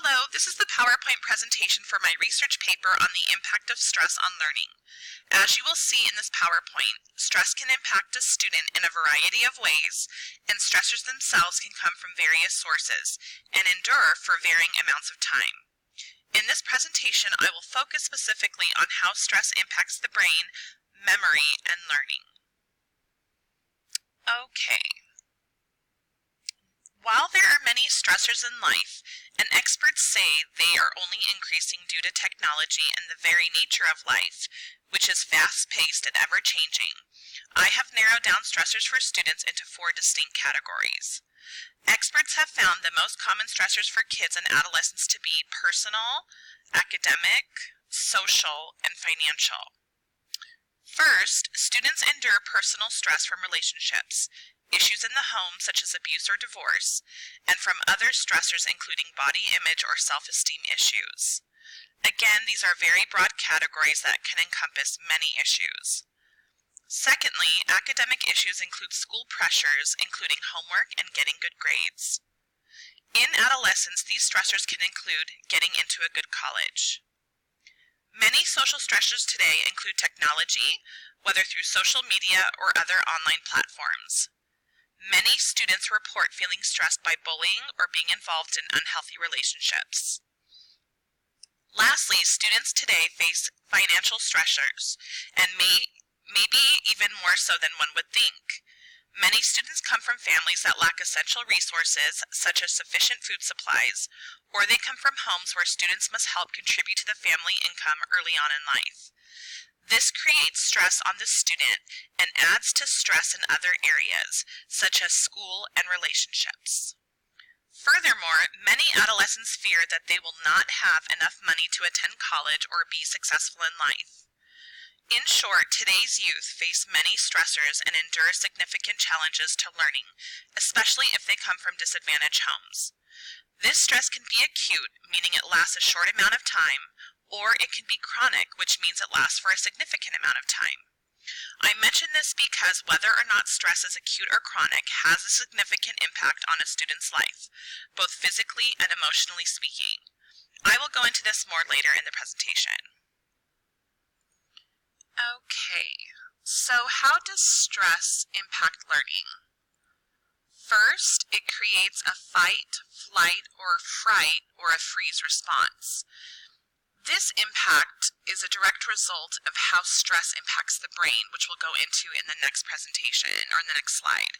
Hello, this is the PowerPoint presentation for my research paper on the impact of stress on learning. As you will see in this PowerPoint, stress can impact a student in a variety of ways, and stressors themselves can come from various sources and endure for varying amounts of time. In this presentation, I will focus specifically on how stress impacts the brain, memory, and learning. Okay. While there are many stressors in life, and experts say they are only increasing due to technology and the very nature of life, which is fast-paced and ever-changing, I have narrowed down stressors for students into 4 distinct categories. Experts have found the most common stressors for kids and adolescents to be personal, academic, social, and financial. First, students endure personal stress from relationships, issues in the home such as abuse or divorce, and from other stressors including body image or self-esteem issues. Again, these are very broad categories that can encompass many issues. Secondly, academic issues include school pressures, including homework and getting good grades. In adolescence, these stressors can include getting into a good college. Many social stressors today include technology, whether through social media or other online platforms. Many students report feeling stressed by bullying or being involved in unhealthy relationships. Lastly, students today face financial stressors, and maybe even more so than one would think. Many students come from families that lack essential resources, such as sufficient food supplies, or they come from homes where students must help contribute to the family income early on in life. This creates stress on the student and adds to stress in other areas, such as school and relationships. Furthermore, many adolescents fear that they will not have enough money to attend college or be successful in life. In short, today's youth face many stressors and endure significant challenges to learning, especially if they come from disadvantaged homes. This stress can be acute, meaning it lasts a short amount of time, or it can be chronic, which means it lasts for a significant amount of time. I mention this because whether or not stress is acute or chronic has a significant impact on a student's life, both physically and emotionally speaking. I will go into this more later in the presentation. Okay, so how does stress impact learning? First, it creates a fight, flight, or fright, or a freeze response. This impact is a direct result of how stress impacts the brain, which we'll go into in the next presentation, or in the next slide.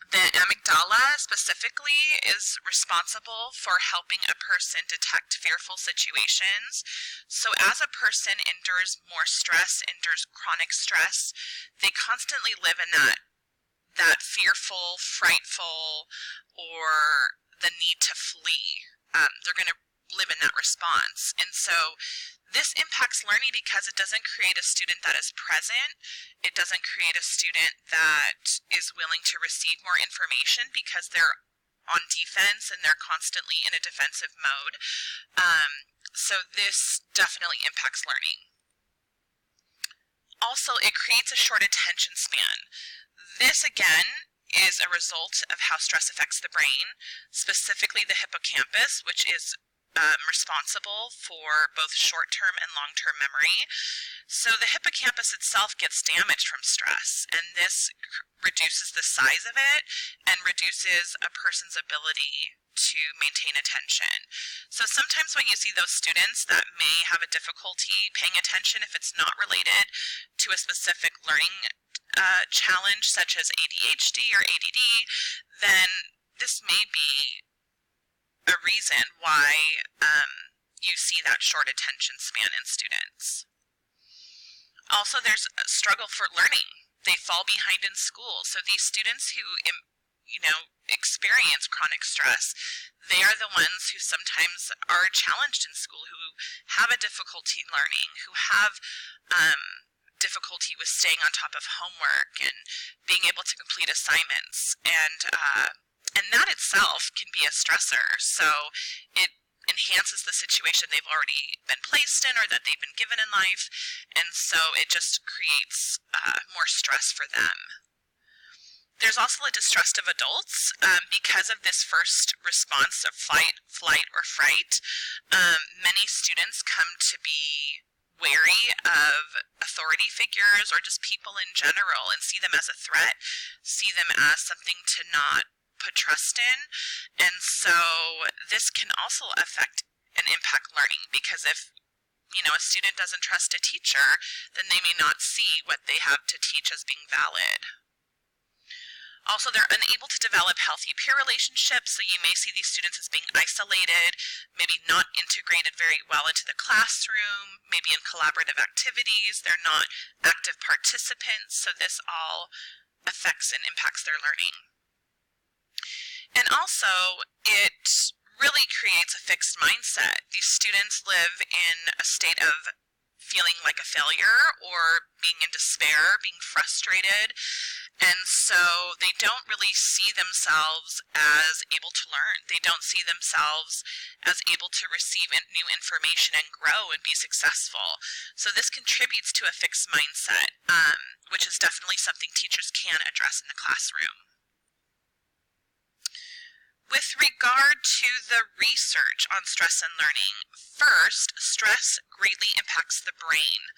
The amygdala specifically is responsible for helping a person detect fearful situations. So as a person endures more stress, endures chronic stress, they constantly live in that fearful, frightful, or the need to flee. They're going to live in that response. And so this impacts learning because it doesn't create a student that is present. It doesn't create a student that is willing to receive more information because they're on defense and they're constantly in a defensive mode. So this definitely impacts learning. Also, it creates a short attention span. This, again, is a result of how stress affects the brain, specifically the hippocampus, which is responsible for both short-term and long-term memory. So the hippocampus itself gets damaged from stress, and this reduces the size of it and reduces a person's ability to maintain attention. So sometimes when you see those students that may have a difficulty paying attention if it's not related to a specific learning challenge such as ADHD or ADD, then this may be a reason why you see that short attention span in students. Also, there's a struggle for learning. They fall behind in school. So these students who, experience chronic stress, they are the ones who sometimes are challenged in school, who have a difficulty learning, who have difficulty with staying on top of homework and being able to complete assignments. And that itself can be a stressor. So it enhances the situation they've already been placed in or that they've been given in life. And so it just creates more stress for them. There's also a distrust of adults because of this first response of fight, flight, or fright. Many students come to be wary of authority figures or just people in general and see them as a threat, see them as something to not put trust in. And so this can also affect and impact learning, because if a student doesn't trust a teacher, then they may not see what they have to teach as being valid. Also, they're unable to develop healthy peer relationships, so you may see these students as being isolated, maybe not integrated very well into the classroom, maybe in collaborative activities. They're not active participants, so this all affects and impacts their learning. And also, it really creates a fixed mindset. These students live in a state of feeling like a failure or being in despair, being frustrated, and so they don't really see themselves as able to learn. They don't see themselves as able to receive new information and grow and be successful. So this contributes to a fixed mindset, which is definitely something teachers can address in the classroom. With regard to the research on stress and learning, first, stress greatly impacts the brain.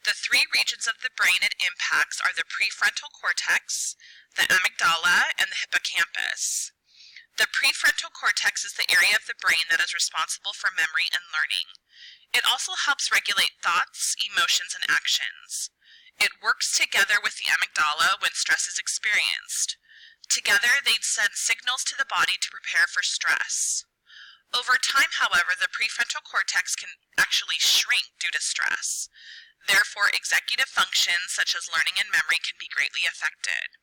The three regions of the brain it impacts are the prefrontal cortex, the amygdala, and the hippocampus. The prefrontal cortex is the area of the brain that is responsible for memory and learning. It also helps regulate thoughts, emotions, and actions. It works together with the amygdala when stress is experienced. Together, they'd send signals to the body to prepare for stress. Over time, however, the prefrontal cortex can actually shrink due to stress. Therefore, executive functions such as learning and memory can be greatly affected.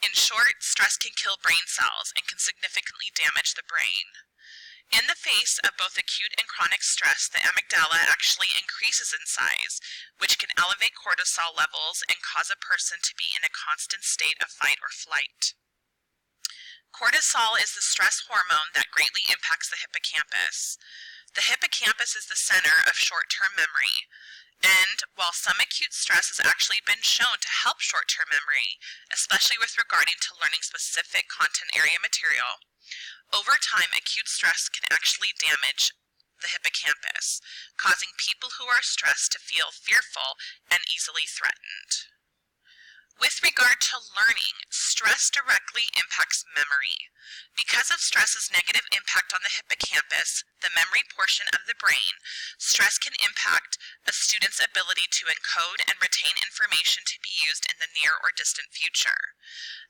In short, stress can kill brain cells and can significantly damage the brain. In the face of both acute and chronic stress, the amygdala actually increases in size, which can elevate cortisol levels and cause a person to be in a constant state of fight or flight. Cortisol is the stress hormone that greatly impacts the hippocampus. The hippocampus is the center of short-term memory, and while some acute stress has actually been shown to help short-term memory, especially with regarding to learning specific content area material, over time acute stress can actually damage the hippocampus, causing people who are stressed to feel fearful and easily threatened. With regard to learning, stress directly impacts memory. Because of stress's negative impact on the hippocampus, the memory portion of the brain, stress can impact a student's ability to encode and retain information to be used in the near or distant future.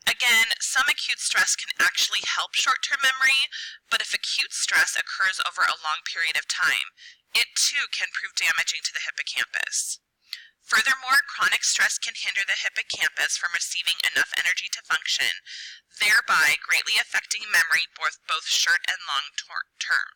Again, some acute stress can actually help short-term memory, but if acute stress occurs over a long period of time, it too can prove damaging to the hippocampus. Furthermore, chronic stress can hinder the hippocampus from receiving enough energy to function, thereby greatly affecting memory both short and long term.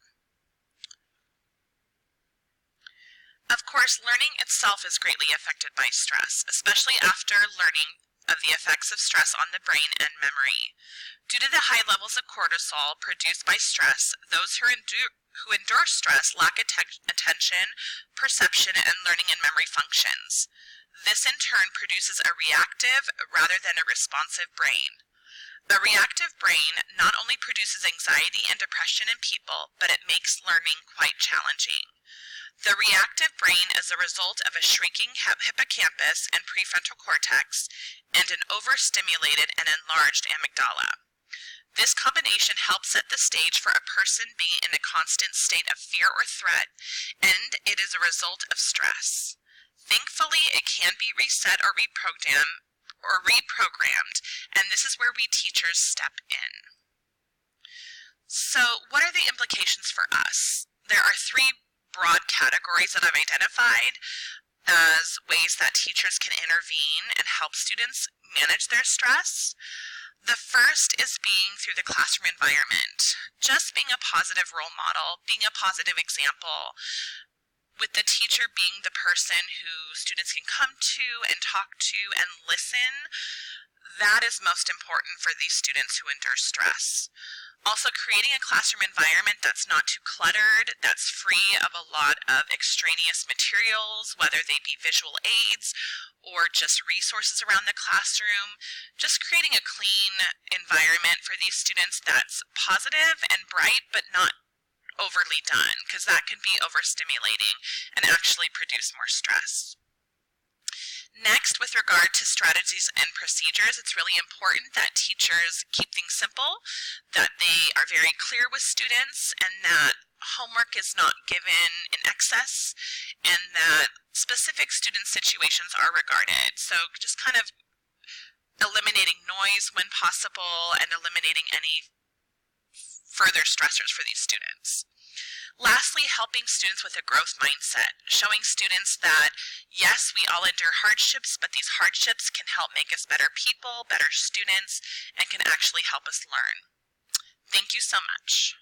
Of course, learning itself is greatly affected by stress, especially after learning of the effects of stress on the brain and memory. Due to the high levels of cortisol produced by stress, those who endure stress lack attention, perception, and learning and memory functions. This in turn produces a reactive rather than a responsive brain. A reactive brain not only produces anxiety and depression in people, but it makes learning quite challenging. The reactive brain is a result of a shrinking hippocampus and prefrontal cortex and an overstimulated and enlarged amygdala. This combination helps set the stage for a person being in a constant state of fear or threat, and it is a result of stress. Thankfully, it can be reset or reprogrammed, and this is where we teachers step in. So, what are the implications for us? There are three broad categories that I've identified as ways that teachers can intervene and help students manage their stress. The first is being through the classroom environment, just being a positive role model, being a positive example, with the teacher being the person who students can come to and talk to and listen. that is most important for these students who endure stress. Also, creating a classroom environment that's not too cluttered, that's free of a lot of extraneous materials, whether they be visual aids or just resources around the classroom. Just creating a clean environment for these students that's positive and bright, but not overly done, because that can be overstimulating and actually produce more stress. Next, with regard to strategies and procedures, it's really important that teachers keep things simple, that they are very clear with students, and that homework is not given in excess, and that specific student situations are regarded. So just kind of eliminating noise when possible and eliminating any further stressors for these students. Lastly, helping students with a growth mindset, showing students that, yes, we all endure hardships, but these hardships can help make us better people, better students, and can actually help us learn. Thank you so much.